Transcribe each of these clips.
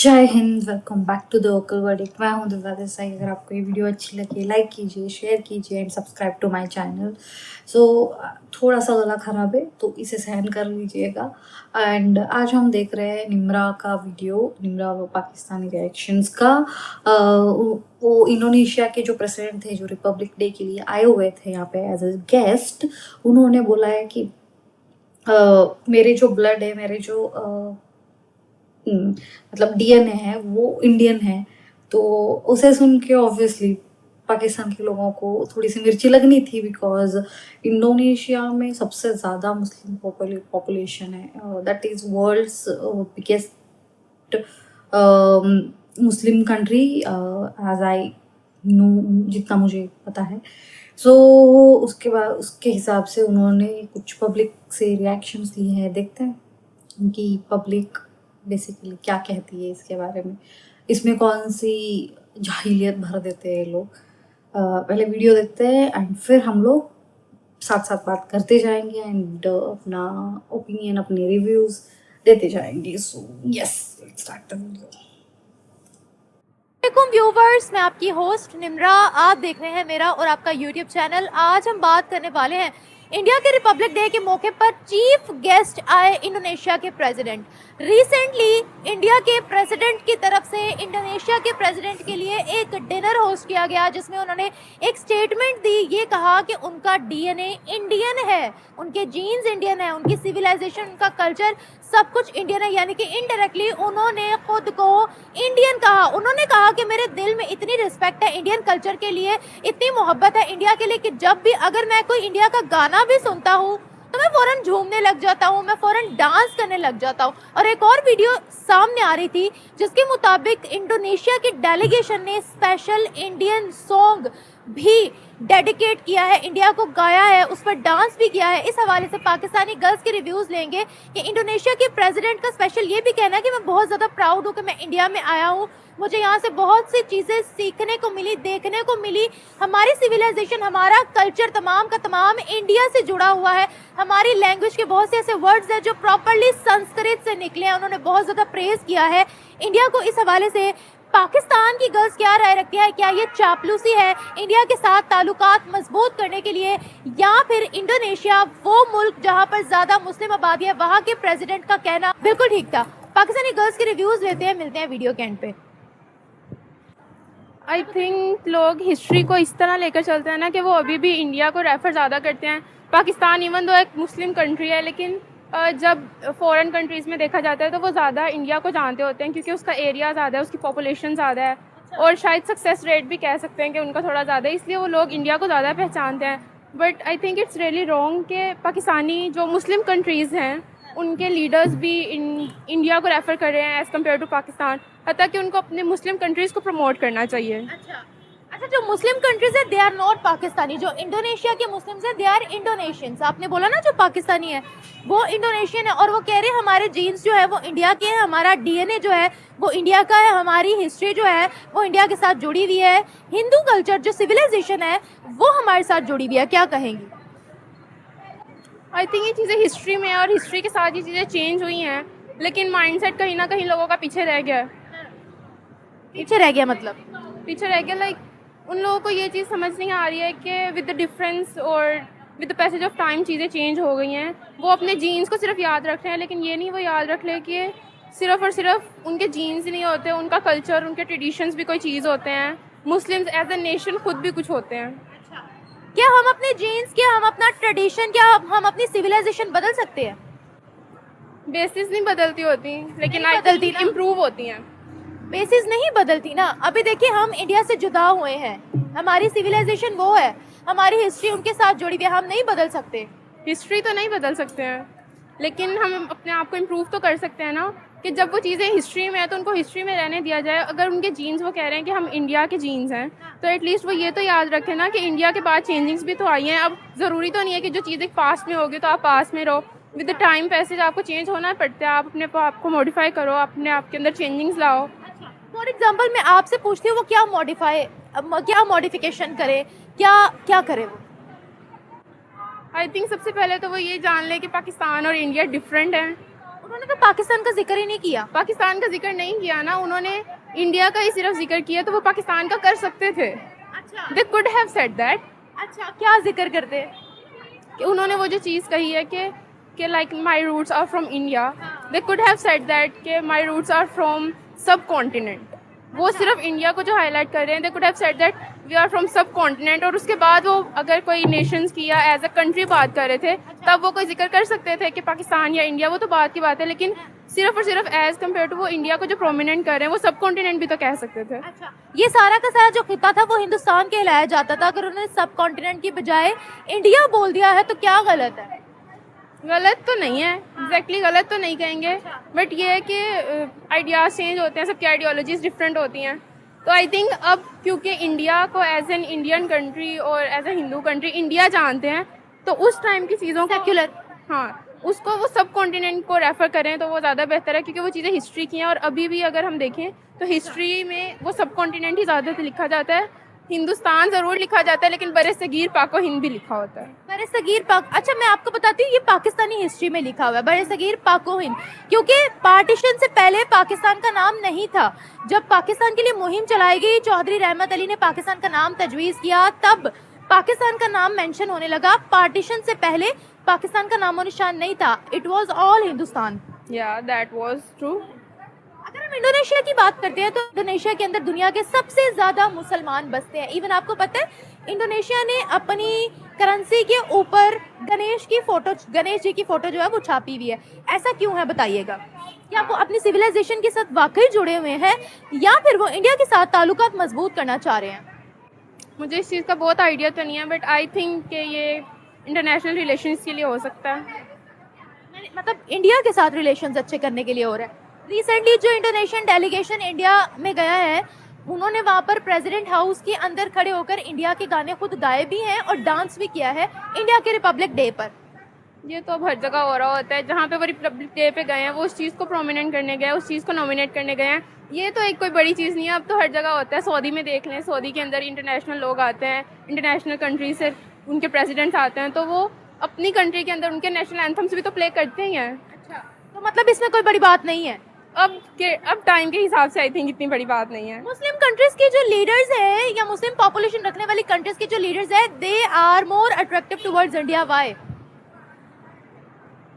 जय हिंद। Welcome back to the vocal verdict. मैं हूं दिव्या देसाई। अगर आपको ये वीडियो अच्छी लगे लाइक कीजिए, शेयर कीजिए and subscribe to my channel. So थोड़ा सा गला खराब है तो इसे सहन कर लीजिएगा। एंड आज हम देख रहे हैं निम्रा का वीडियो, निम्रा व पाकिस्तानी रिएक्शंस का। वो इंडोनेशिया के जो प्रेसिडेंट थे, जो रिपब्लिक डे के लिए आए हुए थे यहाँ पे एज अ गेस्ट, उन्होंने बोला है कि मेरे जो ब्लड है, मेरे जो मतलब डीएनए है वो इंडियन है। तो उसे सुन के ऑब्वियसली पाकिस्तान के लोगों को थोड़ी सी मिर्ची लगनी थी, बिकॉज इंडोनेशिया में सबसे ज़्यादा मुस्लिम पॉपुलेशन है। That is world's biggest Muslim country as I know, जितना मुझे पता है। सो उसके बाद उसके हिसाब से उन्होंने कुछ पब्लिक से रिएक्शंस लिए हैं। देखते हैं उनकी पब्लिक बेसिकली क्या कहती है इसके बारे में, इसमें कौन सी जाहिलियत भर देते हैं लोग। पहले वीडियो देखते हैं एंड फिर हम लोग साथ साथ बात करते जाएंगे एंड अपना ओपिनियन, अपने रिव्यूज देते जाएंगे। So yes, let's start the video. वालेकुम व्यूवर्स, मैं आपकी होस्ट निम्रा। आप देख रहे हैं मेरा और आपका यूट्यूब चैनल। आज हम बात करने वाले हैं इंडिया के रिपब्लिक डे के मौके पर चीफ गेस्ट आए इंडोनेशिया के प्रेसिडेंट। रिसेंटली इंडिया के प्रेसिडेंट की तरफ से इंडोनेशिया के प्रेसिडेंट के लिए एक डिनर होस्ट किया गया, जिसमें उन्होंने एक स्टेटमेंट दी। ये कहा कि उनका डीएनए इंडियन है, उनके जीन्स इंडियन है, उनकी सिविलाइजेशन, उनका कल्चर सब कुछ इंडियन है। यानी कि इनडायरेक्टली उन्होंने खुद को इंडियन कहा। उन्होंने कहा कि मेरे दिल में इतनी रिस्पेक्ट है इंडियन कल्चर के लिए, इतनी मोहब्बत है इंडिया के लिए कि जब भी अगर मैं कोई इंडिया का गाना भी सुनता हूँ तो मैं फौरन झूमने लग जाता हूँ, मैं फौरन डांस करने लग जाता हूँ। और एक और वीडियो सामने आ रही थी जिसके मुताबिक इंडोनेशिया की डेलीगेशन ने स्पेशल इंडियन सॉन्ग भी डेडिकेट किया है, इंडिया को गाया है, उस पर डांस भी किया है। इस हवाले से पाकिस्तानी गर्ल्स के रिव्यूज लेंगे कि इंडोनेशिया के प्रेसिडेंट का स्पेशल ये भी कहना है कि मैं बहुत ज़्यादा प्राउड हूँ कि मैं इंडिया में आया हूँ, मुझे यहाँ से बहुत सी चीज़ें सीखने को मिली, देखने को मिली। हमारी सिविलाइजेशन, हमारा कल्चर तमाम का तमाम इंडिया से जुड़ा हुआ है। हमारी लैंग्वेज के बहुत से ऐसे वर्ड्स हैं जो प्रॉपरली संस्कृत से निकले हैं। उन्होंने बहुत ज़्यादा प्रेज किया है इंडिया को। इस हवाले से पाकिस्तान की गर्ल्स क्या राय रखती है? क्या ये चापलूसी है इंडिया के साथ ताल्लुकात मजबूत करने के लिए, या फिर इंडोनेशिया वो मुल्क जहां पर ज्यादा मुस्लिम आबादी है, वहां के प्रेसिडेंट का कहना बिल्कुल ठीक था? पाकिस्तानी गर्ल्स के रिव्यूज लेते हैं, मिलते हैं वीडियो के एंड पे। आई थिंक लोग हिस्ट्री को इस तरह लेकर चलते हैं ना कि वो अभी भी इंडिया को रेफ़र ज़्यादा करते हैं। पाकिस्तान इवन दो एक मुस्लिम कंट्री है, लेकिन जब फ़ॉरेन कंट्रीज़ में देखा जाता है तो वो ज़्यादा इंडिया को जानते होते हैं, क्योंकि उसका एरिया ज़्यादा है, उसकी पॉपुलेशन ज़्यादा है, और शायद सक्सेस रेट भी कह सकते हैं कि उनका थोड़ा ज़्यादा है, इसलिए वो लोग इंडिया को ज़्यादा पहचानते हैं। But I think it's really wrong कि पाकिस्तानी जो मुस्लिम कंट्रीज़ हैं उनके लीडर्स भी इंडिया को रेफ़र कर रहे हैं एज़ कम्पेयर टू पाकिस्तान। हत्ता कि उनको अपने मुस्लिम कंट्रीज़ को प्रमोट करना चाहिए। अच्छा, जो मुस्लिम कंट्रीज है दे आर नॉट पाकिस्तानी। जो इंडोनेशिया के मुस्लिम्स हैं दे आर इंडोनेशियंस। आपने बोला ना जो पाकिस्तानी है वो इंडोनेशियन है, और वो कह रहे हैं हमारे जीन्स जो है वो इंडिया के हैं, हमारा डीएनए जो है वो इंडिया का है, हमारी हिस्ट्री जो है वो इंडिया के साथ जुड़ी हुई है, हिंदू कल्चर जो सिविलाइजेशन है वो हमारे साथ जुड़ी हुई है। क्या कहेंगी? आई थिंक ये चीज़ें हिस्ट्री में है और हिस्ट्री के साथ ये चीज़ें चेंज हुई हैं, लेकिन माइंडसेट कहीं ना कहीं लोगों का पीछे रह गया है। पीछे रह गया मतलब? पीछे रह गया लाइक उन लोगों को ये चीज़ समझ नहीं आ रही है कि विद द डिफरेंस और with the passage of time चीज़ें चेंज हो गई हैं। वो अपने जीन्स को सिर्फ याद रख रहे हैं, लेकिन ये नहीं वो याद रख ले कि सिर्फ और सिर्फ उनके जीन्स ही नहीं होते, उनका कल्चर, उनके ट्रेडिशंस भी कोई चीज़ होते हैं। मुस्लिम्स एज ए नेशन खुद भी कुछ होते हैं। क्या हम अपने जीन्स, क्या हम अपना ट्रेडिशन, क्या हम अपनी सिविलाइजेशन बदल सकते हैं? बेसिस नहीं बदलती होती, लेकिन नहीं आई बदलती थिंक ना। इम्प्रूव होती हैं। बेसिस नहीं बदलती ना। अभी देखिए हम इंडिया से जुदा हुए हैं, हमारी सिविलाइजेशन वो है, हमारी हिस्ट्री उनके साथ जुड़ी हुई है, हम नहीं बदल सकते। हिस्ट्री तो नहीं बदल सकते हैं, लेकिन हम अपने आप को इम्प्रूव तो कर सकते हैं ना, कि जब वो चीज़ें हिस्ट्री में है तो उनको हिस्ट्री में रहने दिया जाए। अगर उनके जीन्स वो कह रहे हैं कि हम इंडिया के जीन्स हैं, तो एटलीस्ट वो ये तो याद रखें ना कि इंडिया के बाद चेंजिंग्स भी तो आई हैं। अब ज़रूरी तो नहीं है कि जो चीज़ें पास्ट में होगी तो आप पास्ट में रहो। विद द टाइम पैसेज आपको चेंज होना पड़ता है, आप अपने आप को मॉडिफाई करो, अपने आप के अंदर चेंजिंग्स लाओ। फॉर एग्जाम्पल मैं आपसे पूछती हूँ वो क्या मॉडिफिकेशन करे, क्या क्या करे वो? आई थिंक सबसे पहले तो वो ये जान ले कि पाकिस्तान और इंडिया डिफरेंट हैं। उन्होंने तो पाकिस्तान का जिक्र ही नहीं किया। पाकिस्तान का जिक्र नहीं किया ना उन्होंने, इंडिया का ही सिर्फ जिक्र किया, तो वो पाकिस्तान का कर सकते थे। अच्छा दे कुड हैव सेड दैट। अच्छा, क्या जिक्र करते? कि उन्होंने वो जो चीज़ कही है कि like my roots are from India, they could have said that कि my roots are from subcontinent. वो सिर्फ इंडिया को जो हाईलाइट कर रहे हैं, they could have said that we are from subcontinent, और उसके बाद वो अगर कोई नेशंस की या एज अ कंट्री बात कर रहे थे तब वो कोई जिक्र कर सकते थे कि पाकिस्तान या इंडिया, वो तो बात की बात है, लेकिन सिर्फ और सिर्फ एज कम्पेयर टू वो इंडिया को जो प्रोमिनेंट कर रहे हैं, वो सब कॉन्टिनेंट भी तो कह सकते थे। अच्छा, ये सारा का सारा जो खिता था वो हिंदुस्तान कहलाया जाता था, अगर उन्होंने सब कॉन्टिनेंट की बजाय इंडिया बोल दिया है तो क्या गलत है? गलत तो नहीं है, एग्जैक्टली गलत तो नहीं कहेंगे, बट ये है कि आइडियाज़ चेंज होते हैं, सबकी आइडियोलॉजीज डिफरेंट होती हैं। तो आई थिंक अब क्योंकि इंडिया को एज एन इंडियन कंट्री और as a Hindu country India जानते हैं, तो उस टाइम की चीज़ों को सेक्युलर, हाँ, उसको वो सब कॉन्टिनेंट को रेफ़र करें तो वो ज़्यादा बेहतर है, क्योंकि वो चीज़ें हिस्ट्री की हैं, और अभी भी अगर हम देखें तो हिस्ट्री में वो सब कॉन्टिनेंट ही ज़्यादातर लिखा जाता है। हिंदुस्तान ज़रूर लिखा जाता है, लेकिन बरे सगीर पाको हिंद भी लिखा होता है। बड़े सगीर पाक, अच्छा मैं आपको बताती हूँ, ये पाकिस्तानी हिस्ट्री में लिखा हुआ है बड़े सगीर पाको हिंद, क्योंकि पार्टीशन से पहले पाकिस्तान का नाम नहीं था। जब पाकिस्तान के लिए मुहिम चलाई गई, चौधरी रहमत अली ने पाकिस्तान का नाम तजवीज़ किया, तब पाकिस्तान का नाम मेंशन होने लगा। पार्टीशन से पहले पाकिस्तान का नामो निशान नहीं था, इट वाज ऑल हिंदुस्तान। या दैट वाज ट्रू। अगर हम इंडोनेशिया की बात करते हैं तो इंडोनेशिया के अंदर दुनिया के सबसे ज़्यादा मुसलमान बसते हैं। इवन आपको पता है, इंडोनेशिया ने अपनी करेंसी के ऊपर गणेश जी की फोटो जो है वो छापी हुई है। ऐसा क्यों है बताइएगा? क्या वो अपनी सिविलाइजेशन के साथ वाकई जुड़े हुए हैं, या फिर वो इंडिया के साथ ताल्लुकात मजबूत करना चाह रहे हैं? मुझे इस चीज़ का बहुत आइडिया तो नहीं है, बट आई थिंक कि ये इंटरनेशनल रिलेशंस के लिए हो सकता है। मतलब इंडिया के साथ रिलेशंस अच्छे करने के लिए हो रहा है। रिसेंटली जो इंडोनेशियन डेलीगेशन इंडिया में गया है, उन्होंने वहाँ पर प्रेसिडेंट हाउस के अंदर खड़े होकर इंडिया के गाने खुद गाए भी हैं और डांस भी किया है इंडिया के रिपब्लिक डे पर। ये तो अब हर जगह हो रहा होता है, जहाँ पे वो रिपब्लिक डे पे गए हैं वो उस चीज़ को प्रोमिनेंट करने गए हैं, उस चीज़ को नॉमिनेट करने गए हैं। ये तो एक कोई बड़ी चीज़ नहीं है, अब तो हर जगह होता है। सऊदी में देख लें, सऊदी के अंदर इंटरनेशनल लोग आते हैं, इंटरनेशनल कंट्री से उनके प्रेसिडेंट्स आते हैं, तो वो अपनी कंट्री के अंदर उनके नेशनल एंथम्स भी तो प्ले करते ही हैं। अच्छा, तो मतलब इसमें कोई बड़ी बात नहीं है। अब टाइम के हिसाब से आई थिंक इतनी बड़ी बात नहीं है। मुस्लिम कंट्रीज के जो लीडर्स हैं या मुस्लिम पॉपुलेशन रखने वाली कंट्रीज के जो लीडर्स हैं, they are more attractive towards India. Why?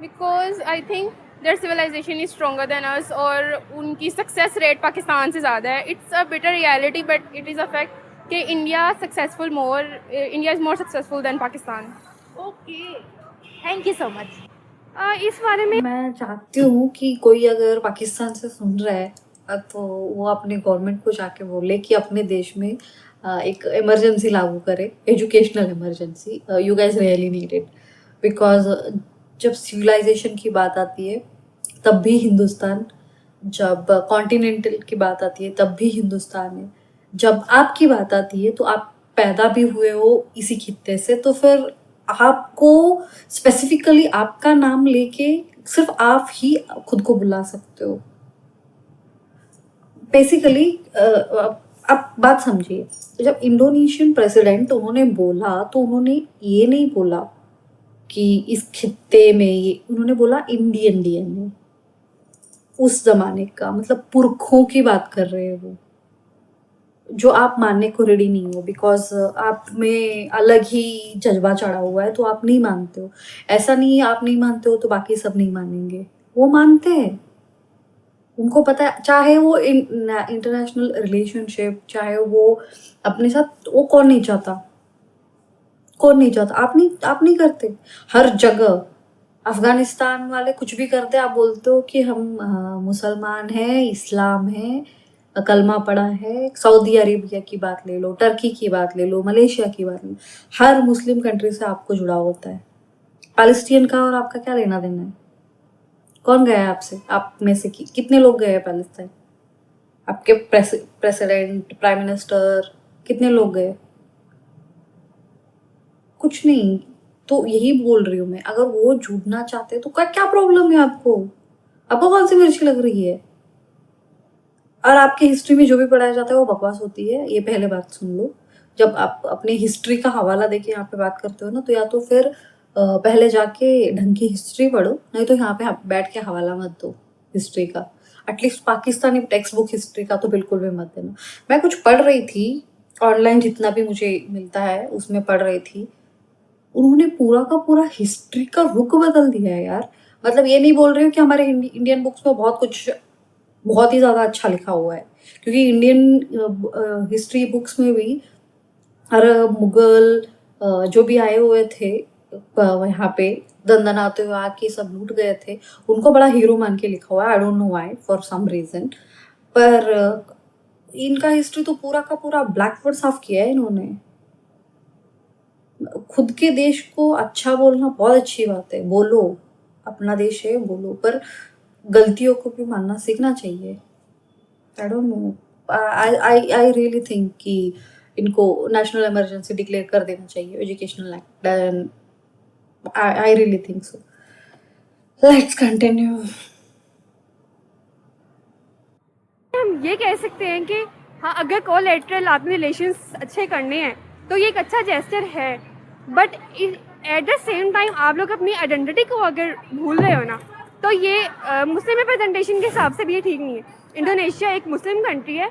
Because I think their civilisation is stronger than us, और उनकी सक्सेस रेट पाकिस्तान से ज़्यादा है। It's a bitter reality, but it is a fact कि India is more successful than Pakistan. Okay, thank you so much. इस बारे में मैं चाहती हूँ कि कोई अगर पाकिस्तान से सुन रहा है तो वो अपने गवर्नमेंट को जाके बोले कि अपने देश में एक इमरजेंसी लागू करे, educational emergency. You guys really need it, because जब सिविलाइजेशन की बात आती है तब भी हिंदुस्तान, जब कॉन्टिनेंटल की बात आती है तब भी हिंदुस्तान है, जब आपकी बात आती है तो आप पैदा भी हुए हो इसी खित्ते से, तो फिर आपको स्पेसिफिकली आपका नाम लेके सिर्फ आप ही खुद को बुला सकते हो। बेसिकली आप बात समझिए, जब इंडोनेशियन प्रेसिडेंट उन्होंने बोला तो उन्होंने ये नहीं बोला कि इस खित्ते में, ये उन्होंने बोला इंडियन डीएनए, उस जमाने का, मतलब पुरखों की बात कर रहे हैं वो, जो आप मानने को रेडी नहीं हो, बिकॉज आप में अलग ही जज्बा चढ़ा हुआ है तो आप नहीं मानते हो। ऐसा नहीं है आप नहीं मानते हो तो बाकी सब नहीं मानेंगे, वो मानते हैं, उनको पता है। चाहे वो इंटरनेशनल रिलेशनशिप, चाहे वो अपने साथ, वो कौन नहीं चाहता, आप नहीं करते। हर जगह अफगानिस्तान वाले कुछ भी करते, आप बोलते हो कि हम मुसलमान हैं, इस्लाम है, कलमा पढ़ा है। सऊदी अरेबिया की बात ले लो, टर्की की बात ले लो, मलेशिया की बात ले लो, हर मुस्लिम कंट्री से आपको जुड़ा होता है। पैलेस्टीन का और आपका क्या लेना देना है? कौन गया है आपसे? आप में से कितने लोग गए हैं पैलेस्टाइन? आपके प्रेसिडेंट, प्राइम मिनिस्टर, कितने लोग गए? कुछ नहीं। तो यही बोल रही हूँ मैं, अगर वो जुड़ना चाहते तो क्या प्रॉब्लम है आपको? आपको कौन सी मिर्ची लग रही है? और आपकी हिस्ट्री में जो भी पढ़ाया जाता है वो बकवास होती है, ये पहले बात सुन लो। जब आप अपने हिस्ट्री का हवाला देके यहाँ पे बात करते हो ना, तो या तो फिर पहले जाके ढंग की हिस्ट्री पढ़ो, नहीं तो यहाँ पे बैठ के हवाला मत दो हिस्ट्री का। At least Pakistani text book history का तो बिल्कुल भी मत देना। मैं कुछ पढ़ रही थी ऑनलाइन, जितना भी मुझे मिलता है उसमें पढ़ रही थी, उन्होंने पूरा का पूरा हिस्ट्री का रुख बदल दिया है यार। मतलब ये नहीं बोल रही हूँ कि हमारे इंडियन बुक्स में बहुत कुछ बहुत ही ज़्यादा अच्छा लिखा हुआ है, क्योंकि इंडियन हिस्ट्री बुक्स में भी अरब मुगल जो भी आए हुए थे यहाँ पे दंदनाते हुए आके सब लूट गए थे, उनको बड़ा हीरो मान के लिखा हुआ है। I don't know why, for some reason. पर इनका हिस्ट्री तो पूरा का पूरा ब्लैकवर्ड साफ किया है इन्होंने। खुद के देश को अच्छा बोलना बहुत अच्छी बात है, बोलो, अपना देश है बोलो, पर गलतियों को भी मानना सीखना चाहिए। आई don't no, I really think कि इनको नेशनल इमरजेंसी डिक्लेयर कर देना चाहिए, educational act. I really think so. Let's continue. हम ये कह सकते हैं कि हाँ, अगर कोलैटरल आपने रिलेशंस अच्छे करने हैं तो ये एक अच्छा जेस्चर है, but at the same time आप लोग अपनी आइडेंटिटी को अगर भूल रहे हो ना, तो ये मुस्लिम रिप्रेजेंटेशन के हिसाब से भी ये ठीक नहीं है। इंडोनेशिया एक मुस्लिम कंट्री है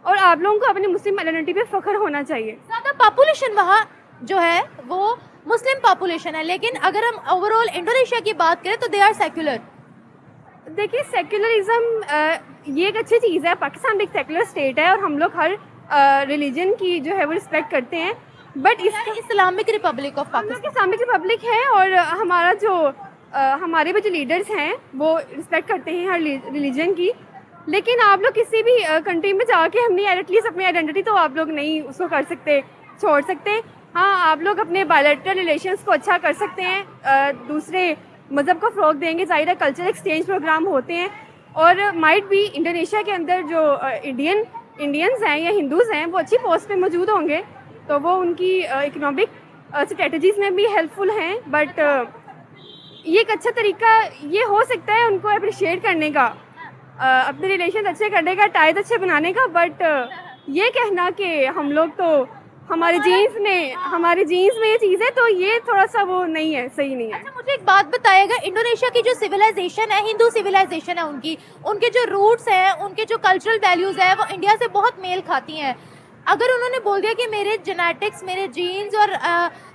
और आप लोगों को अपनी मुस्लिम आइडेंटिटी पे फख्र होना चाहिए। ज़्यादा पॉपुलेशन वहाँ जो है वो मुस्लिम पॉपुलेशन है, लेकिन अगर हम ओवरऑल इंडोनेशिया की बात करें तो दे आर सेक्युलर। देखिए, सेक्युलरिज्म ये एक अच्छी चीज़ है। पाकिस्तान भी एक सेक्युलर स्टेट है और हम लोग हर रिलीजन की जो है वो रिस्पेक्ट करते हैं, बट इसका Islamic Republic of Pakistan Islamic Republic है और हमारा जो हमारे भी जो लीडर्स हैं वो रिस्पेक्ट करते हैं हर रिलीजन की। लेकिन आप लोग किसी भी कंट्री में जाके हमने एटलीस्ट अपनी आइडेंटिटी तो आप लोग नहीं उसको कर सकते, छोड़ सकते। हाँ, आप लोग अपने बायलैटरल रिलेशंस को अच्छा कर सकते हैं, दूसरे मज़हब को फ़रोग देंगे, ज़ाहिर है कल्चर एक्सचेंज प्रोग्राम होते हैं, और माइट भी इंडोनेशिया के अंदर जो इंडियंस हैं या हिंदूज़ हैं वो अच्छी पोस्ट पे मौजूद होंगे, तो वो उनकी इकोनॉमिक स्ट्रेटजीज़ में भी हेल्पफुल हैं। बट ये एक अच्छा तरीका ये हो सकता है उनको अप्रिशिएट करने का, अपने रिलेशन अच्छे करने का, टाइज अच्छे बनाने का। बट ये कहना कि हम लोग तो हमारे जीन्स में ये चीज़ है, तो ये थोड़ा सा वो नहीं है, सही नहीं है। अच्छा, मुझे एक बात बताइएगा, इंडोनेशिया की जो सिविलाइजेशन है, हिंदू सिविलाइजेशन है, उनके जो रूट्स हैं, उनके जो कल्चरल वैल्यूज़ है, वो इंडिया से बहुत मेल खाती हैं। अगर उन्होंने बोल दिया कि मेरे जेनेटिक्स, मेरे जीन्स और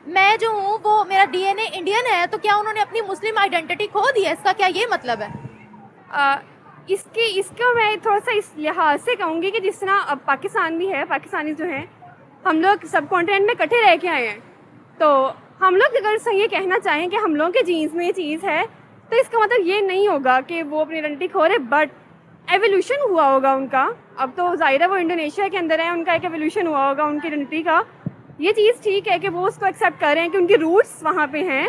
मैं जो हूँ वो मेरा डीएनए इंडियन है, तो क्या उन्होंने अपनी मुस्लिम आइडेंटिटी खो दी है? इसका क्या ये मतलब है? इसका मैं थोड़ा सा इस लिहाज से कहूँगी कि जिस तरह अब पाकिस्तान भी है, पाकिस्तानी जो हैं हम लोग सब कॉन्टिनेंट में इकट्ठे रह के आए हैं, तो हम लोग अगर सही ये कहना चाहें कि हम लोगों के जीन्स में ये चीज़ है, तो इसका मतलब ये नहीं होगा कि वो अपनी आइडेंटिटी खो रहे, बट एवोल्यूशन हुआ होगा उनका। अब तो ज़ाहिर है वो इंडोनेशिया के अंदर है, उनका एक एवोल्यूशन हुआ होगा उनकी आइडेंटिटी का। ये चीज़ ठीक है कि वो उसको एक्सेप्ट कर रहे हैं कि उनकी रूट्स वहाँ पे हैं,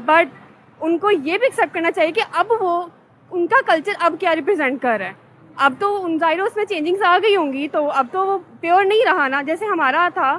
बट उनको ये भी एक्सेप्ट करना चाहिए कि अब वो उनका कल्चर अब क्या रिप्रेजेंट कर रहा है। अब तो उन ज़ाहिर उसमें चेंजिंग्स आ गई होंगी, तो अब तो वो प्योर नहीं रहा ना, जैसे हमारा था।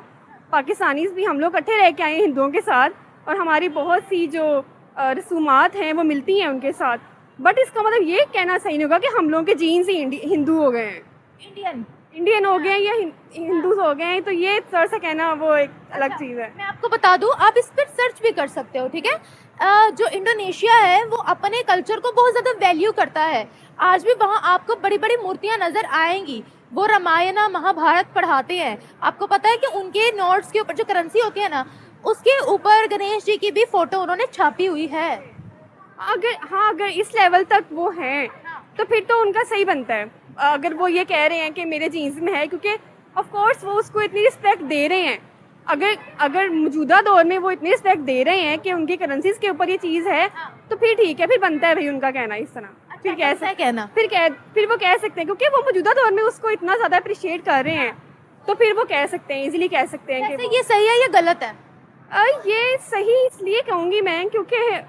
पाकिस्तानीज़ भी हम लोग इकट्ठे रह के आए हैं हिंदुओं के साथ, और हमारी बहुत सी जो रसूमात हैं वो मिलती हैं उनके साथ। बट इसका मतलब ये कहना सही नहीं होगा कि हम लोगों के जीन्स ही हिंदू हो गए हैं, इंडियन हो गए हैं या हिंदूज हो गए हैं, तो ये थोड़ा सा कहना वो एक अलग चीज़ है। मैं आपको बता दूं, आप इस पर सर्च भी कर सकते हो, ठीक है। जो इंडोनेशिया है वो अपने कल्चर को बहुत ज़्यादा वैल्यू करता है। आज भी वहाँ आपको बड़ी बड़ी मूर्तियाँ नज़र आएंगी, वो रामायण महाभारत पढ़ाते हैं। आपको पता है कि उनके नोट्स के ऊपर जो करेंसी होती है ना, उसके ऊपर गणेश जी की भी फ़ोटो उन्होंने छापी हुई है। अगर इस लेवल तक वो हैं तो फिर तो उनका सही बनता है। अगर वो ये कह रहे हैं कि मेरे जीन्स में है, क्योंकि ऑफ कोर्स वो उसको इतनी रिस्पेक्ट दे रहे हैं। अगर मौजूदा दौर में वो इतनी रिस्पेक्ट दे रहे हैं कि उनकी करेंसीज के ऊपर ये चीज़ है, तो फिर ठीक है, फिर बनता है भाई उनका कहना इस तरह। फिर फिर वो कह सकते हैं, क्योंकि वो मौजूदा दौर में उसको इतना ज़्यादा अप्रिशिएट कर रहे हैं, तो फिर वो कह सकते हैं, इजीली कह सकते हैं कि ये सही है या गलत है। ये सही इसलिए कहूँगी मैं क्योंकि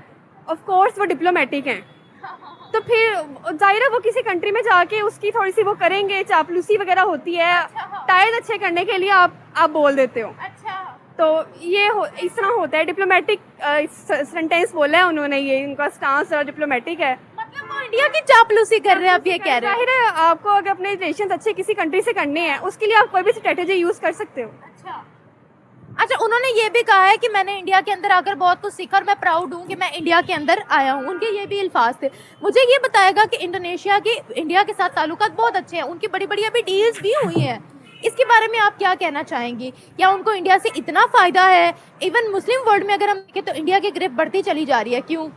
ऑफ कोर्स वो डिप्लोमेटिक हैं, तो फिर जाहिर है वो किसी कंट्री में जाके उसकी थोड़ी सी वो करेंगे, चापलूसी वगैरह होती है, टाइज अच्छे करने के लिए आप बोल देते हो। तो ये इस तरह होता है, डिप्लोमेटिक सेंटेंस बोला है उन्होंने, ये उनका स्टांस डिप्लोमेटिक है, मतलब वो इंडिया की चापलूसी कर रहे हैं, आप ये कह रहे हैं। जाहिर है आपको अगर अपने रिलेशन अच्छे किसी कंट्री से करने हैं, उसके लिए आप कोई भी स्ट्रेटेजी यूज़ कर सकते हो। अच्छा, उन्होंने ये भी कहा है कि मैंने इंडिया के अंदर आकर बहुत कुछ सीखा और मैं प्राउड हूँ कि मैं इंडिया के अंदर आया हूँ। उनके ये भी अल्फाज थे। मुझे ये बताएगा कि इंडोनेशिया के इंडिया के साथ ताल्लुकात बहुत अच्छे हैं, उनकी बड़ी बड़ी अभी डील्स भी हुई हैं। इसके बारे में आप क्या कहना चाहेंगी? क्या उनको इंडिया से इतना फ़ायदा है? इवन मुस्लिम वर्ल्ड में अगर हम देखें तो इंडिया की ग्रिप बढ़ती चली जा रही है, क्यों?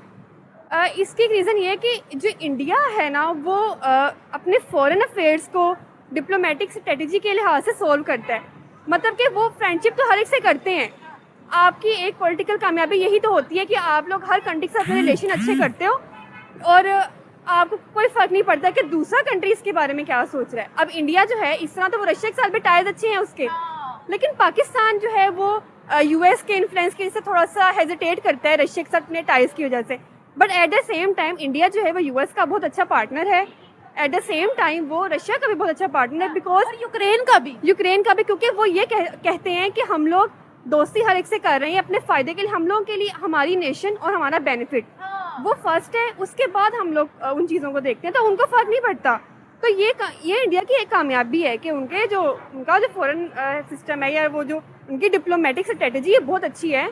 इसकी रीज़न ये है कि जो इंडिया है ना वो अपने फॉरेन अफेयर्स को डिप्लोमेटिक स्ट्रेटजी के लिहाज से सॉल्व करता है। मतलब कि वो फ्रेंडशिप तो हर एक से करते हैं। आपकी एक पॉलिटिकल कामयाबी यही तो होती है कि आप लोग हर कंट्री के साथ अपने रिलेशन अच्छे करते हो और आपको कोई फ़र्क नहीं पड़ता कि दूसरा कंट्री इसके बारे में क्या सोच रहा है। अब इंडिया जो है इस तरह तो वो रशिया के साथ भी टाइज अच्छे हैं उसके, लेकिन पाकिस्तान जो है वो यूएस के इन्फ्लुएंस की वजह से थोड़ा सा हेजिटेट करता है रशिया के साथ अपने टाइज की वजह से। But at the same time India जो है वो यूएस का बहुत अच्छा पार्टनर है, एट द सेम टाइम वो रशिया का भी बहुत अच्छा पार्टनर है, बिकॉज यूक्रेन का भी, क्योंकि वो ये कहते हैं कि हम लोग दोस्ती हर एक से कर रहे हैं अपने फ़ायदे के लिए, हम लोगों के लिए हमारी नेशन और हमारा बेनिफिट वो फर्स्ट है, उसके बाद हम लोग उन चीज़ों को देखते हैं, तो उनको फ़र्क नहीं पड़ता। तो ये इंडिया की एक कामयाबी है कि उनका जो फॉरेन सिस्टम है या वो जो उनकी डिप्लोमेटिक स्ट्रेटजी है बहुत अच्छी है।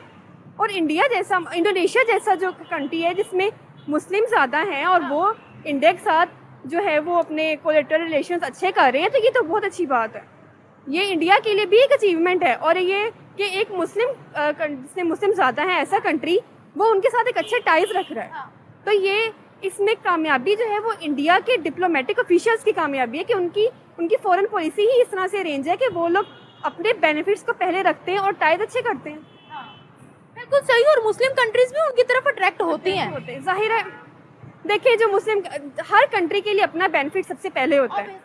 और इंडोनेशिया जैसा जो कंट्री है जिसमें मुस्लिम ज़्यादा हैं और वो इंडिया के साथ जो है वो अपने कोलेटरल रिलेशंस अच्छे कर रहे हैं, तो ये तो बहुत अच्छी बात है। ये इंडिया के लिए भी एक अचीवमेंट है। और ये कि एक जिसमें मुस्लिम ज़्यादा हैं ऐसा कंट्री वो उनके साथ एक अच्छे टाइज रख रहा है, तो ये इसमें कामयाबी जो है वो इंडिया के डिप्लोमेटिक ऑफिशियल्स की कामयाबी है कि उनकी फॉरेन पॉलिसी ही इस तरह से अरेंज है कि वो लोग अपने बेनिफिट्स को पहले रखते हैं और टाइज अच्छे करते हैं। बिल्कुल सही। और मुस्लिम कंट्रीज भी उनकी तरफ अट्रैक्ट होती हैं। जाहिर है, देखिए जो मुस्लिम हर कंट्री के लिए अपना बेनिफिट सबसे पहले होता है,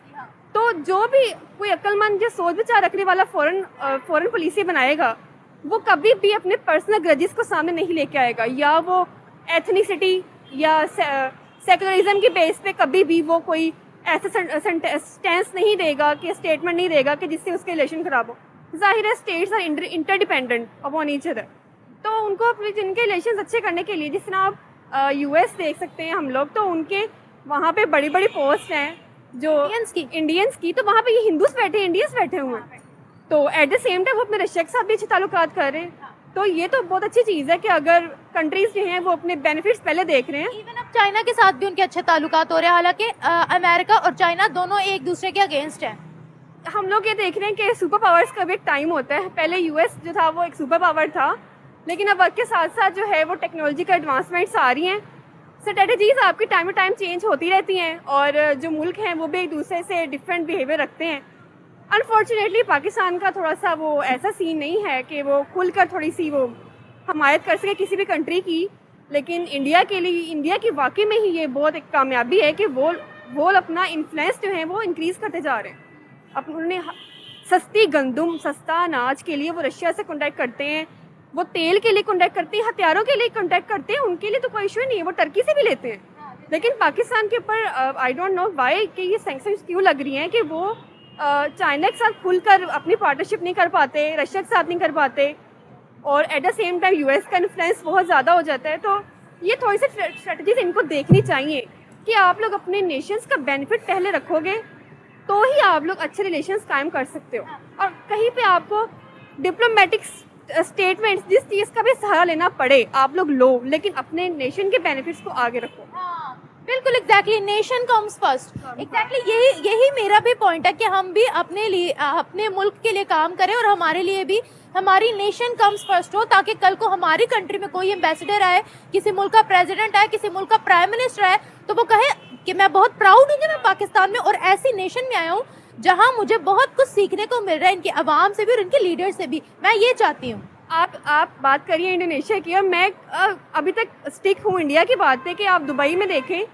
तो जो भी कोई अक्लमंद जो सोच विचार रखने वाला फॉरेन पॉलिसी बनाएगा वो कभी भी अपने पर्सनल ग्रजेस को सामने नहीं लेके आएगा, या वो एथनिसिटी या सेकुलरिज्म के बेस पे कभी भी वो कोई ऐसा स्टैंस नहीं देगा कि स्टेटमेंट नहीं देगा कि जिससे उसके रिलेशन खराब हो। जाहिर है states are interdependent upon each other, तो उनको अपने जिनके रिलेशन अच्छे करने के लिए, जिस तरह आप यूएस देख सकते हैं हम लोग, तो उनके वहाँ पे बड़ी बड़ी पोस्ट हैं जो इंडियंस की, तो वहाँ पे ये हिंदूस बैठे इंडियंस बैठे हुए हैं, तो एट द सेम टाइम वो अपने रशिया के साथ भी अच्छे ताल्लुकात कर रहे हैं। तो ये तो बहुत अच्छी चीज़ है कि अगर कंट्रीज जो हैं वो अपने बेनिफिट्स पहले देख रहे हैं। इवन अब चाइना के साथ भी उनके अच्छे ताल्लुकात हो रहे हैं, हालांकि अमेरिका और चाइना दोनों एक दूसरे के अगेंस्ट हैं। हम लोग ये देख रहे हैं कि सुपर पावर्स का भी एक टाइम होता है। पहले यूएस जो था वो एक सुपर पावर था, लेकिन अब वक्त के साथ साथ जो है वो टेक्नोलॉजी का एडवांसमेंट्स आ रही हैं, स्ट्रेटजीज आपकी टाइम टू टाइम चेंज होती रहती हैं, और जो मुल्क हैं वो भी एक दूसरे से डिफरेंट बिहेवियर रखते हैं। अनफॉर्चुनेटली पाकिस्तान का थोड़ा सा वो ऐसा सीन नहीं है कि वो खुलकर थोड़ी सी वो हमायत कर सके किसी भी कंट्री की, लेकिन इंडिया के लिए, इंडिया की वाकई में ही ये बहुत एक कामयाबी है कि वो अपना इन्फ्लुएंस जो है वो इंक्रीज़ करते जा रहे हैं। उन्होंने सस्ती गंदम, सस्ता अनाज के लिए वो रशिया से कॉन्टैक्ट करते हैं, वो तेल के लिए कॉन्टैक्ट करते हैं, हथियारों के लिए कॉन्टैक्ट करते हैं, उनके लिए तो कोई इशू नहीं है, वो टर्की से भी लेते हैं। लेकिन पाकिस्तान के ऊपर आई डोंट नो वाई कि ये सैंक्शंस क्यों लग रही हैं कि वो चाइना के साथ खुलकर अपनी पार्टनरशिप नहीं कर पाते, रशिया के साथ नहीं कर पाते, और at the same time US का इन्फ्लुएंस बहुत ज़्यादा हो जाता है। तो ये थोड़ी सी स्ट्रेटजीज इनको देखनी चाहिए कि आप लोग अपने नेशंस का बेनिफिट पहले रखोगे तो ही आप लोग अच्छे रिलेशंस कायम कर सकते हो, और कहीं पे आपको डिप्लोमेटिक स्टेटमेंट्स जिस चीज़ का भी सहारा लेना पड़े आप लोग लो, लेकिन अपने नेशन के बेनिफिट्स को आगे रखो। बिल्कुल exactly, nation comes first. Exactly यही मेरा भी पॉइंट है कि हम भी अपने लिए, अपने मुल्क के लिए काम करें, और हमारे लिए भी हमारी नेशन कम्स फर्स्ट हो, ताकि कल को हमारी कंट्री में कोई एम्बेसडर आए, किसी मुल्क का प्रेसिडेंट आए, किसी मुल्क का प्राइम मिनिस्टर आए, तो वो कहे कि मैं बहुत प्राउड हूँ कि मैं पाकिस्तान में और ऐसी नेशन में आया हूँ जहाँ मुझे बहुत कुछ सीखने को मिल रहा है, इनकी आवाम से भी और इनके लीडर से भी। मैं ये चाहती हूँ। आप बात करिए इंडोनेशिया की, और मैं अभी तक स्टिक हूँ इंडिया की बात पे कि आप दुबई में देखें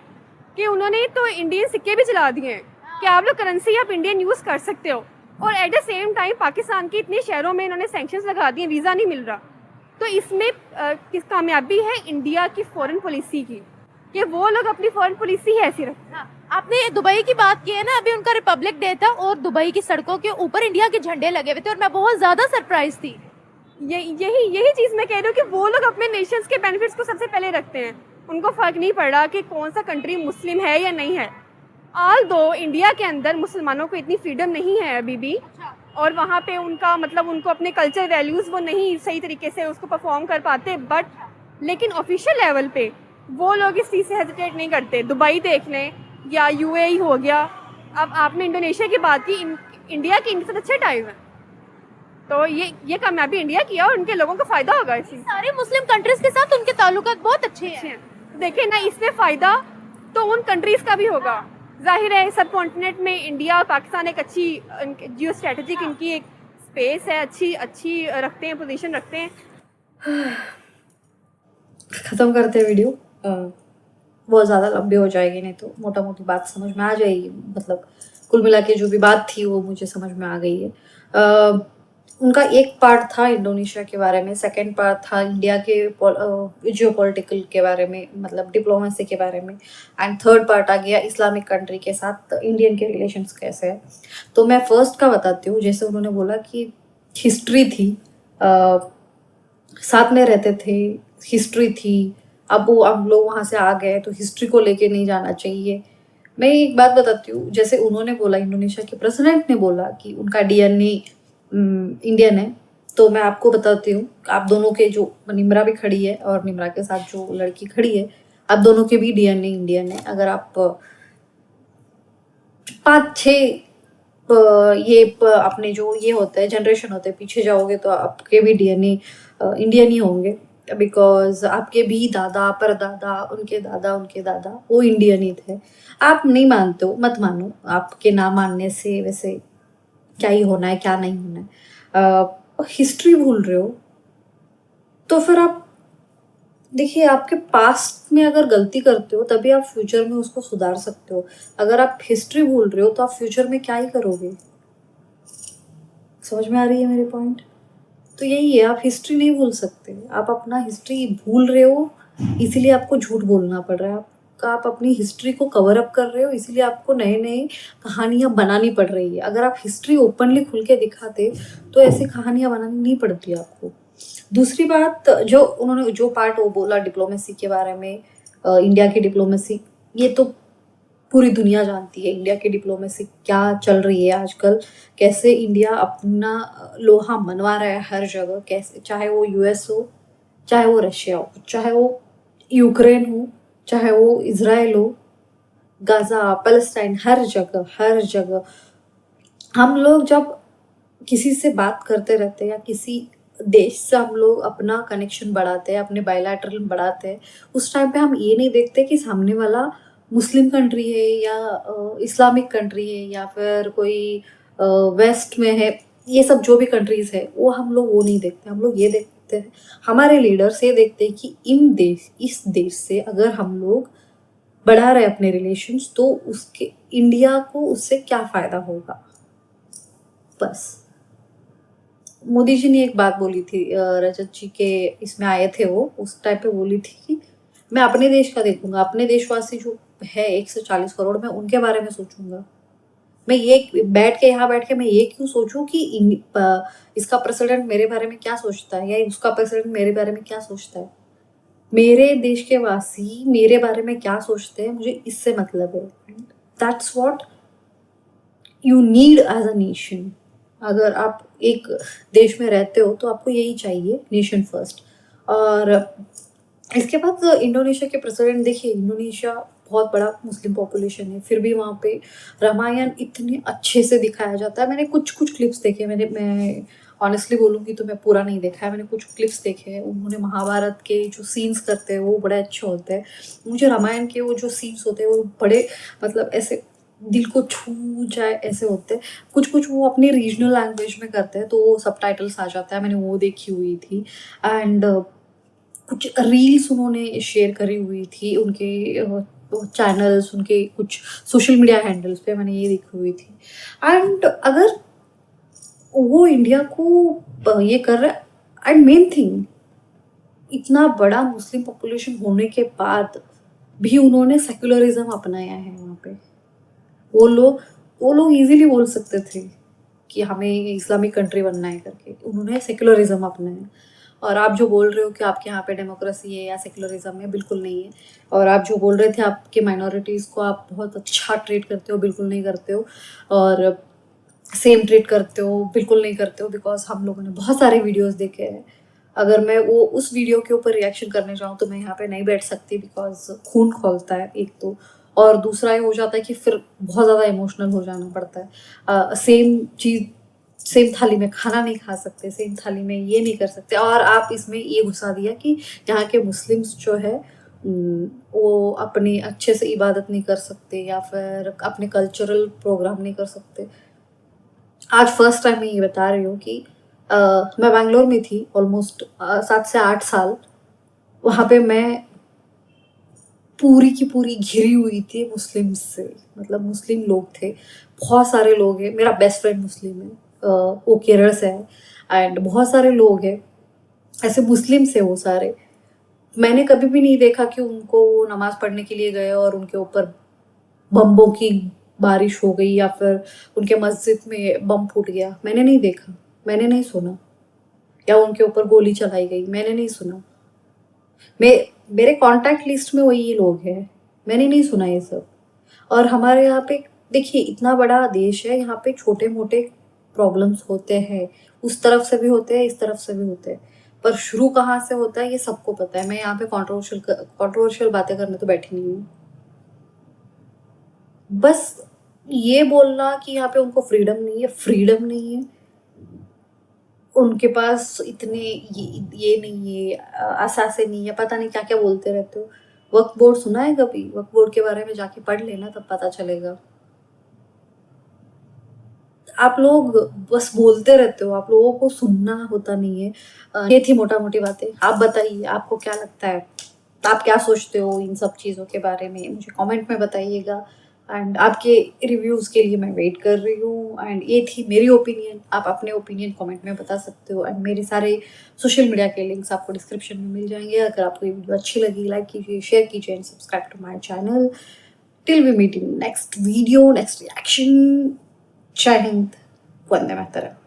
कि उन्होंने तो इंडियन सिक्के भी चला दिए हैं कि आप लोग करेंसी आप इंडियन यूज़ कर सकते हो, और at the same time Pakistan के इतने शहरों में इन्होंने सैंक्शंस लगा दिए, वीज़ा नहीं मिल रहा। तो इसमें किस कामयाबी है इंडिया की फॉरेन पॉलिसी की कि वो लोग अपनी फॉरेन पॉलिसी ही ऐसी रखते हैं। आपने दुबई की बात की है ना, अभी उनका रिपब्लिक डे था और दुबई की सड़कों के ऊपर इंडिया के झंडे लगे हुए थे, और मैं बहुत ज़्यादा सरप्राइज थी। यही चीज़ मैं कह रही हूँ कि वो लोग अपने नेशंस के बेनिफिट्स को सबसे पहले रखते हैं, उनको फ़र्क नहीं पड़ रहा कि कौन सा कंट्री मुस्लिम है या नहीं है। ऑल दो इंडिया के अंदर मुसलमानों को इतनी फ्रीडम नहीं है अभी भी और वहाँ पे उनका मतलब उनको अपने कल्चर वैल्यूज़ वो नहीं सही तरीके से उसको परफॉर्म कर पाते, बट लेकिन ऑफिशियल लेवल पे वो लोग इस चीज़ से हेजिटेट नहीं करते। दुबई देख लें या यूएई हो गया, अब आपने इंडोनेशिया की बात की, इंडिया के इनके साथ अच्छे टाइम है, तो ये कामयाबी इंडिया की है और उनके लोगों को फ़ायदा होगा इस चीज़ से। सारी मुस्लिम कंट्रीज के साथ उनके ताल्लुकात बहुत अच्छे हैं। देखिए ना, इसमें फ़ायदा तो उन कंट्रीज़ का भी होगा। जाहिर है सब कॉन्टिनेंट में इंडिया और पाकिस्तान एक अच्छी जियो स्ट्रेटेजिक इनकी एक स्पेस है, अच्छी रखते हैं, पोजीशन रखते हैं। ख़त्म करते हैं वीडियो। बहुत ज़्यादा लंबी हो जाएगी, नहीं तो मोटा मोटी बात समझ में आ जाएगी। मतलब कुल मिला के जो भी बात थी वो मुझे समझ में आ गई है। उनका एक पार्ट था इंडोनेशिया के बारे में, सेकंड पार्ट था इंडिया के जियोपॉलिटिकल के बारे में, मतलब डिप्लोमेसी के बारे में, एंड थर्ड पार्ट आ गया इस्लामिक कंट्री के साथ इंडियन के रिलेशंस कैसे हैं। तो मैं फर्स्ट का बताती हूँ। जैसे उन्होंने बोला कि हिस्ट्री थी, साथ में रहते थे, हिस्ट्री थी, अब वो हम लोग वहाँ से आ गए तो हिस्ट्री को लेके नहीं जाना चाहिए। मैं एक बात बताती हूँ, जैसे उन्होंने बोला, इंडोनेशिया के प्रेसिडेंट ने बोला कि उनका डीएनए इंडियन है, तो मैं आपको बताती हूँ, आप दोनों के जो निम्रा भी खड़ी है और निम्रा के साथ जो लड़की खड़ी है, आप दोनों के भी डीएनए इंडियन है। अगर आप 5-6 अपने जो ये होते हैं जनरेशन होते हैं पीछे जाओगे तो आपके भी डीएनए इंडियन ही होंगे, बिकॉज आपके भी दादा परदादा उनके दादा वो इंडियन ही थे। आप नहीं मानते हो, मत मानो, आपके ना मानने से वैसे क्या ही होना है क्या नहीं होना है। हिस्ट्री भूल रहे हो तो फिर आप देखिए, आपके पास्ट में अगर गलती करते हो तभी आप फ्यूचर में उसको सुधार सकते हो। अगर आप हिस्ट्री भूल रहे हो तो आप फ्यूचर में क्या ही करोगे। समझ में आ रही है मेरे पॉइंट? तो यही है, आप हिस्ट्री नहीं भूल सकते। आप अपना हिस्ट्री भूल रहे हो, इसीलिए आपको झूठ बोलना पड़ रहा है। आप अपनी हिस्ट्री को कवर अप कर रहे हो, इसीलिए आपको नए नए कहानियां बनानी पड़ रही है। अगर आप हिस्ट्री ओपनली खुल के दिखाते तो ऐसी कहानियां बनानी नहीं पड़ती आपको। दूसरी बात, जो उन्होंने जो पार्ट वो बोला डिप्लोमेसी के बारे में, इंडिया की डिप्लोमेसी, ये तो पूरी दुनिया जानती है इंडिया की डिप्लोमेसी क्या चल रही है आजकल, कैसे इंडिया अपना लोहा मनवा रहा है हर जगह, कैसे, चाहे वो यूएस हो, चाहे वो रशिया हो, चाहे वो यूक्रेन हो, चाहे वो इजराइल हो, गाजा, पैलेस्टाइन, हर जगह हम लोग जब किसी से बात करते रहते हैं या किसी देश से हम लोग अपना कनेक्शन बढ़ाते हैं, अपने बायलैटरल बढ़ाते हैं, उस टाइम पे हम ये नहीं देखते कि सामने वाला मुस्लिम कंट्री है या इस्लामिक कंट्री है या फिर कोई वेस्ट में है। ये सब जो भी कंट्रीज है वो हम लोग वो नहीं देखते। हम लोग ये देखते हैं, हमारे लीडर्स ये देखते हैं कि इस देश से अगर हम लोग बढ़ा रहे अपने रिलेशंस तो उसके इंडिया को उससे क्या फ़ायदा होगा। बस मोदी जी ने एक बात बोली थी, रजत जी के इसमें आए थे वो, उस टाइम पे बोली थी कि मैं अपने देश का देखूंगा, अपने देशवासी जो है 140 करोड़, मैं उनके बारे में सोचूंगा। मैं ये यहाँ बैठ के मैं ये क्यों सोचूं कि इसका प्रेसिडेंट मेरे बारे में क्या सोचता है या उसका प्रेसिडेंट मेरे बारे में क्या सोचता है। मेरे देश के वासी मेरे बारे में क्या सोचते हैं, मुझे इससे मतलब है। That's what you need as a nation. अगर आप एक देश में रहते हो तो आपको यही चाहिए, नेशन फर्स्ट। और इसके बाद इंडोनेशिया के प्रेसिडेंट, देखिए इंडोनेशिया बहुत बड़ा मुस्लिम पॉपुलेशन है, फिर भी वहाँ पे रामायण इतने अच्छे से दिखाया जाता है। मैंने कुछ क्लिप्स देखे, मैं ऑनेस्टली बोलूँगी तो मैं पूरा नहीं देखा है, मैंने कुछ क्लिप्स देखे हैं। उन्होंने महाभारत के जो सीन्स करते हैं वो बड़े अच्छे होते हैं। मुझे रामायण के वो जो सीन्स होते हैं वो बड़े मतलब ऐसे दिल को छू जाए ऐसे होते हैं। कुछ वो अपनी रीजनल लैंग्वेज में करते हैं तो वो सबटाइटल्स आ जाता है, मैंने वो देखी हुई थी। एंड कुछ रील्स उन्होंने शेयर करी हुई थी उनके चैनल्स, उनके कुछ सोशल मीडिया हैंडल्स पे मैंने ये देखी हुई थी। एंड अगर वो इंडिया को ये कर रहा है, एंड मेन थिंग, इतना बड़ा मुस्लिम पॉपुलेशन होने के बाद भी उन्होंने सेक्युलरिज्म अपनाया है वहाँ पे। वो लोग इजीली बोल सकते थे कि हमें इस्लामिक कंट्री बनना है करके, उन्होंने सेक्युलरिज्म अपनाया। और आप जो बोल रहे हो कि आपके यहाँ पे डेमोक्रेसी है या सेक्युलरिज्म है, बिल्कुल नहीं है। और आप जो बोल रहे थे आपके माइनॉरिटीज़ को आप बहुत अच्छा ट्रीट करते हो, बिल्कुल नहीं करते हो। और सेम ट्रीट करते हो, बिल्कुल नहीं करते हो, बिकॉज हम लोगों ने बहुत सारे वीडियोस देखे हैं। अगर मैं वो उस वीडियो के ऊपर रिएक्शन करने जाऊँ तो मैं यहाँ पे नहीं बैठ सकती, बिकॉज खून खौलता है एक तो, और दूसरा ये हो जाता है कि फिर बहुत ज़्यादा इमोशनल हो जाना पड़ता है। सेम चीज़ सेम थाली में खाना नहीं खा सकते, सेम थाली में ये नहीं कर सकते, और आप इसमें ये घुसा दिया कि यहाँ के मुस्लिम्स जो है वो अपनी अच्छे से इबादत नहीं कर सकते या फिर अपने कल्चरल प्रोग्राम नहीं कर सकते। आज फर्स्ट टाइम मैं ये बता रही हूँ कि मैं बैंगलोर में थी ऑलमोस्ट 7 से 8 साल। वहाँ पे मैं पूरी की पूरी घिरी हुई थी मुस्लिम्स से, मतलब मुस्लिम लोग थे, बहुत सारे लोग हैं। मेरा बेस्ट फ्रेंड मुस्लिम है, वो केरल से है, एंड बहुत सारे लोग हैं ऐसे मुस्लिम से, वो सारे। मैंने कभी भी नहीं देखा कि उनको वो नमाज पढ़ने के लिए गए और उनके ऊपर बम्बों की बारिश हो गई या फिर उनके मस्जिद में बम फूट गया। मैंने नहीं देखा, मैंने नहीं सुना, या उनके ऊपर गोली चलाई गई, मैंने नहीं सुना। मेरे कांटेक्ट लिस्ट में वही लोग हैं, मैंने नहीं सुना ये सब। और हमारे यहाँ पे देखिए, इतना बड़ा देश है, यहाँ पे छोटे मोटे प्रॉब्लम्स होते हैं, उस तरफ से भी होते हैं, इस तरफ से भी होते हैं, पर शुरू कहाँ से होता है ये सबको पता है। मैं यहाँ पे कंट्रोवर्शियल बातें करने तो बैठी नहीं हूँ। बस ये बोलना कि यहाँ पे उनको फ्रीडम नहीं है, फ्रीडम नहीं है, उनके पास इतने ये नहीं है, असासे नहीं है, पता नहीं क्या क्या बोलते रहते हो। वक्फ बोर्ड सुना है कभी? वक्फ बोर्ड के बारे में जाके पढ़ लेना, तब पता चलेगा। आप लोग बस बोलते रहते हो, आप लोगों को सुनना होता नहीं है। ये थी मोटा मोटी बातें। आप बताइए, आपको क्या लगता है, आप क्या सोचते हो इन सब चीज़ों के बारे में, मुझे कमेंट में बताइएगा। एंड आपके रिव्यूज़ के लिए मैं वेट कर रही हूँ। एंड ये थी मेरी ओपिनियन, आप अपने ओपिनियन कमेंट में बता सकते हो। एंड मेरे सारे सोशल मीडिया के लिंक्स आपको डिस्क्रिप्शन में मिल जाएंगे। अगर आपको ये वीडियो अच्छी लगी, लाइक कीजिए, शेयर कीजिए and subscribe to my channel. Till we meet in next video, next reaction. जय हिंद, वंदे मातरम।